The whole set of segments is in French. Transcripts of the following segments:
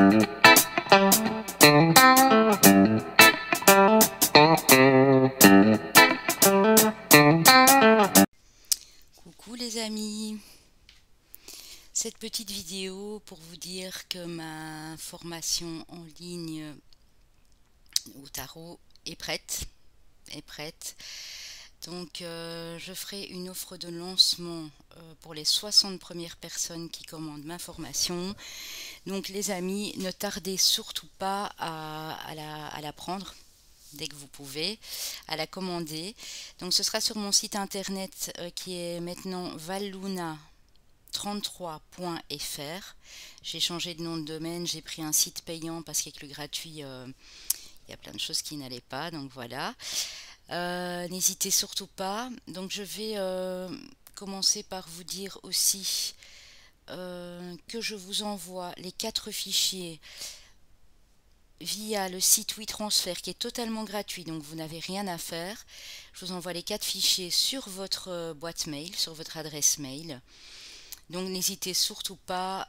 Coucou les amis, cette petite vidéo pour vous dire que ma formation en ligne au tarot est prête. Donc je ferai une offre de lancement pour les 60 premières personnes qui commandent ma formation. Donc les amis, ne tardez surtout pas à la prendre dès que vous pouvez, à la commander. Donc ce sera sur mon site internet qui est maintenant valluna33.fr. J'ai changé de nom de domaine, j'ai pris un site payant parce qu'avec le gratuit, il y a plein de choses qui n'allaient pas, donc voilà. N'hésitez surtout pas. Donc je vais commencer par vous dire aussi que je vous envoie les 4 fichiers via le site WeTransfer qui est totalement gratuit, donc vous n'avez rien à faire. Je vous envoie les 4 fichiers sur votre boîte mail, sur votre adresse mail. Donc n'hésitez surtout pas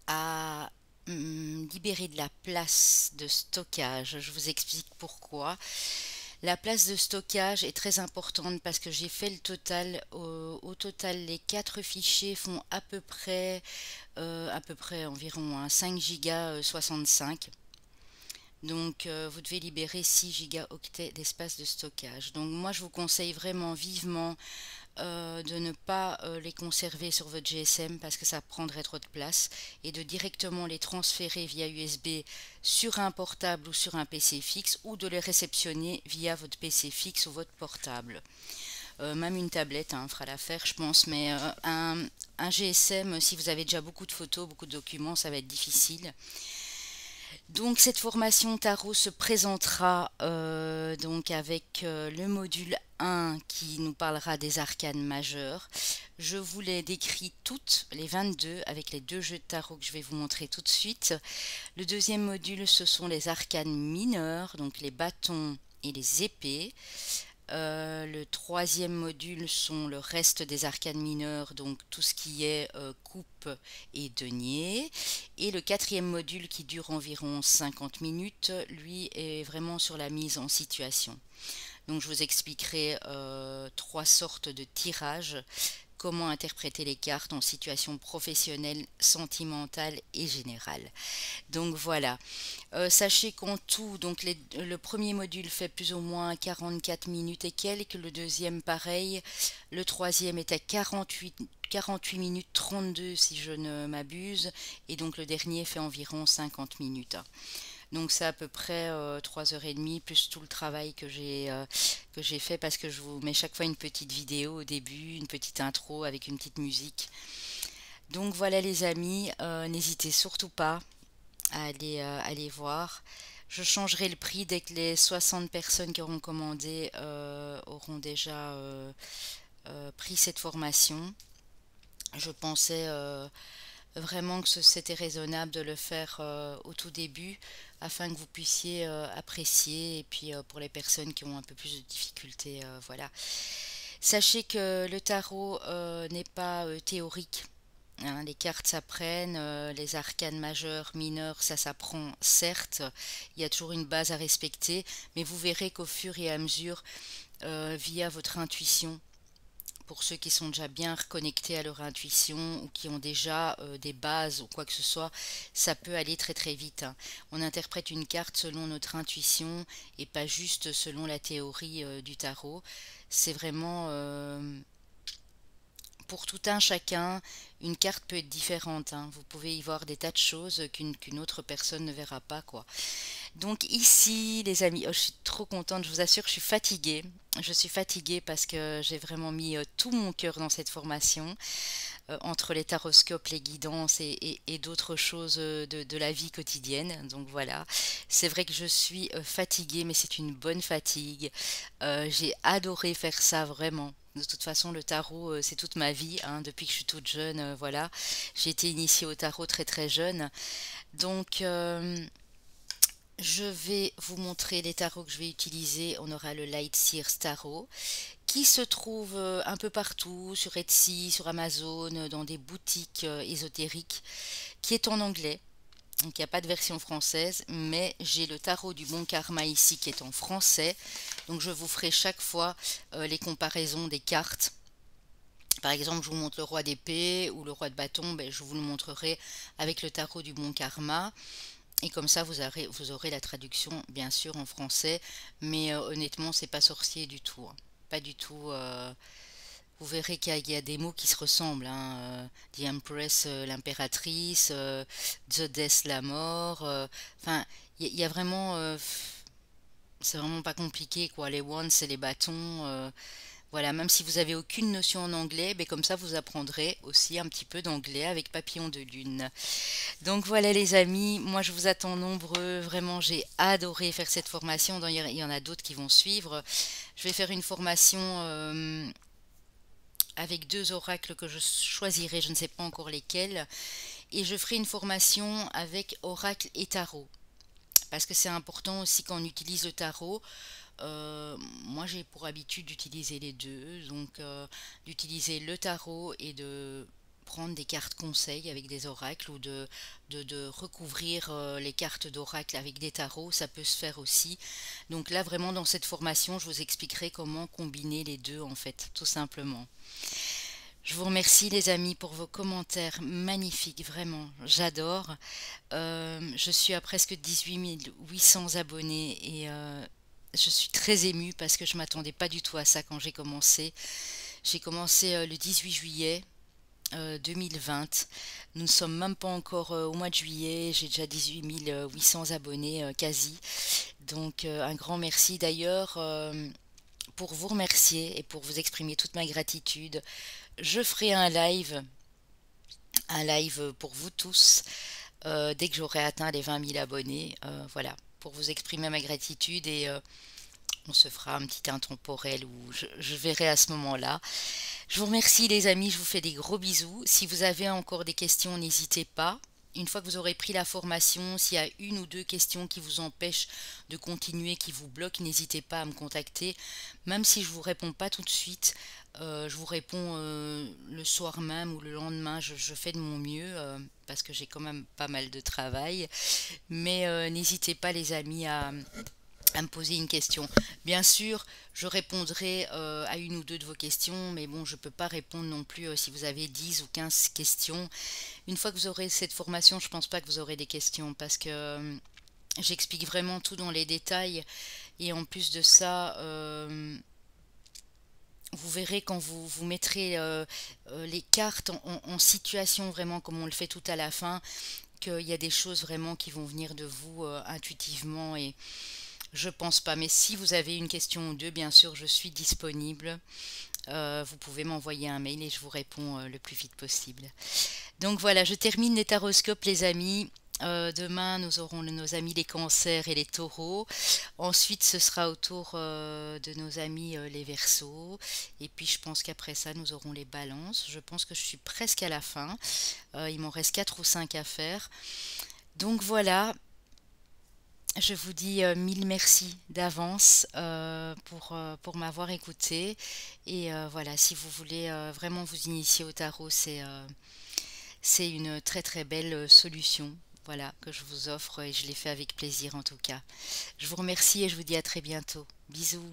à libérer de la place de stockage. Je vous explique pourquoi. La place de stockage est très importante parce que j'ai fait le total. Au total, les 4 fichiers font à peu près environ 5 Go 65. Donc vous devez libérer 6 Go d'espace de stockage. Donc moi je vous conseille vraiment vivement de ne pas les conserver sur votre GSM parce que ça prendrait trop de place et de directement les transférer via USB sur un portable ou sur un PC fixe ou de les réceptionner via votre PC fixe ou votre portable. Même une tablette fera l'affaire je pense, mais un GSM, si vous avez déjà beaucoup de photos, beaucoup de documents, ça va être difficile. Donc cette formation tarot se présentera donc avec le module 1 qui nous parlera des arcanes majeures. Je vous les décris toutes, les 22, avec les 2 jeux de tarot que je vais vous montrer tout de suite. Le deuxième module, ce sont les arcanes mineures, donc les bâtons et les épées. Le troisième module sont le reste des arcanes mineures, donc tout ce qui est coupe et denier. Et le quatrième module qui dure environ 50 minutes, lui est vraiment sur la mise en situation. Donc je vous expliquerai 3 sortes de tirages, comment interpréter les cartes en situation professionnelle, sentimentale et générale. Donc voilà, sachez qu'en tout, donc le premier module fait plus ou moins 44 minutes et quelques, le deuxième pareil, le troisième est à 48 minutes 32 si je ne m'abuse, et donc le dernier fait environ 50 minutes. Donc c'est à peu près 3h30 plus tout le travail que j'ai fait parce que je vous mets chaque fois une petite vidéo au début, une petite intro avec une petite musique. Donc voilà les amis, n'hésitez surtout pas à aller voir. Je changerai le prix dès que les 60 personnes qui auront commandé auront déjà pris cette formation. Je pensais vraiment que c'était raisonnable de le faire au tout début afin que vous puissiez apprécier, et puis pour les personnes qui ont un peu plus de difficultés, voilà. Sachez que le tarot n'est pas théorique. Les cartes s'apprennent, les arcanes majeures, mineures, ça s'apprend certes, il y a toujours une base à respecter, mais vous verrez qu'au fur et à mesure, via votre intuition, pour ceux qui sont déjà bien reconnectés à leur intuition ou qui ont déjà des bases ou quoi que ce soit, ça peut aller très très vite. On interprète une carte selon notre intuition et pas juste selon la théorie du tarot. C'est vraiment pour tout un chacun, une carte peut être différente. Vous pouvez y voir des tas de choses qu'une autre personne ne verra pas, quoi. Donc ici, les amis, je suis trop contente, je vous assure, je suis fatiguée. Je suis fatiguée parce que j'ai vraiment mis tout mon cœur dans cette formation, entre les taroscopes, les guidances et d'autres choses de la vie quotidienne. Donc voilà, c'est vrai que je suis fatiguée, mais c'est une bonne fatigue. J'ai adoré faire ça, vraiment. De toute façon, le tarot, c'est toute ma vie, depuis que je suis toute jeune, voilà. J'ai été initiée au tarot très très jeune. Donc, je vais vous montrer les tarots que je vais utiliser. On aura le Light Seers Tarot qui se trouve un peu partout sur Etsy, sur Amazon, dans des boutiques ésotériques qui est en anglais. Donc il n'y a pas de version française, mais j'ai le tarot du bon karma ici qui est en français. Donc je vous ferai chaque fois les comparaisons des cartes. Par exemple, je vous montre le roi d'épée ou le roi de bâton, ben, je vous le montrerai avec le tarot du bon karma. Et comme ça, vous aurez la traduction, bien sûr, en français. Mais honnêtement, c'est pas sorcier du tout, hein. Pas du tout. Vous verrez qu'il y a des mots qui se ressemblent, hein. The Empress, l'impératrice, The Death, la mort. Enfin, il y a vraiment... c'est vraiment pas compliqué, quoi. Les wands, c'est les bâtons. Voilà, même si vous avez aucune notion en anglais, ben comme ça vous apprendrez aussi un petit peu d'anglais avec Papillon de Lune. Donc voilà les amis, moi je vous attends nombreux, vraiment j'ai adoré faire cette formation, il y en a d'autres qui vont suivre. Je vais faire une formation avec deux oracles que je choisirai, je ne sais pas encore lesquels, et je ferai une formation avec oracle et tarot. Parce que c'est important aussi quand on utilise le tarot. Moi j'ai pour habitude d'utiliser les deux, donc d'utiliser le tarot et de prendre des cartes conseils avec des oracles ou de recouvrir les cartes d'oracle avec des tarots, ça peut se faire aussi. Donc là vraiment dans cette formation je vous expliquerai comment combiner les deux en fait, tout simplement. Je vous remercie les amis pour vos commentaires magnifiques, vraiment, j'adore. Je suis à presque 18 800 abonnés et je suis très émue parce que je m'attendais pas du tout à ça quand j'ai commencé. J'ai commencé le 18 juillet 2020. Nous ne sommes même pas encore au mois de juillet. J'ai déjà 18 800 abonnés quasi. Donc un grand merci d'ailleurs. Pour vous remercier et pour vous exprimer toute ma gratitude, je ferai un live pour vous tous dès que j'aurai atteint les 20 000 abonnés. Voilà, pour vous exprimer ma gratitude et on se fera un petit intemporel où je verrai à ce moment-là. Je vous remercie les amis, je vous fais des gros bisous. Si vous avez encore des questions, n'hésitez pas. Une fois que vous aurez pris la formation, s'il y a une ou deux questions qui vous empêchent de continuer, qui vous bloquent, n'hésitez pas à me contacter. Même si je ne vous réponds pas tout de suite, je vous réponds le soir même ou le lendemain. Je fais de mon mieux parce que j'ai quand même pas mal de travail. Mais n'hésitez pas les amis à me poser une question. Bien sûr, je répondrai à une ou deux de vos questions, mais bon, je ne peux pas répondre non plus si vous avez 10 ou 15 questions. Une fois que vous aurez cette formation, je ne pense pas que vous aurez des questions parce que j'explique vraiment tout dans les détails et en plus de ça, vous verrez quand vous mettrez les cartes en situation vraiment comme on le fait tout à la fin, qu'il y a des choses vraiment qui vont venir de vous intuitivement et je pense pas, mais si vous avez une question ou deux, bien sûr, je suis disponible. Vous pouvez m'envoyer un mail et je vous réponds le plus vite possible. Donc voilà, je termine les taroscopes, les amis. Demain, nous aurons nos amis les cancers et les taureaux. Ensuite, ce sera au tour de nos amis les verseaux. Et puis, je pense qu'après ça, nous aurons les balances. Je pense que je suis presque à la fin. Il m'en reste 4 ou 5 à faire. Donc voilà, je vous dis mille merci d'avance pour m'avoir écouté. Et voilà, si vous voulez vraiment vous initier au tarot, c'est une très très belle solution. Voilà, que je vous offre et je l'ai fait avec plaisir en tout cas. Je vous remercie et je vous dis à très bientôt. Bisous.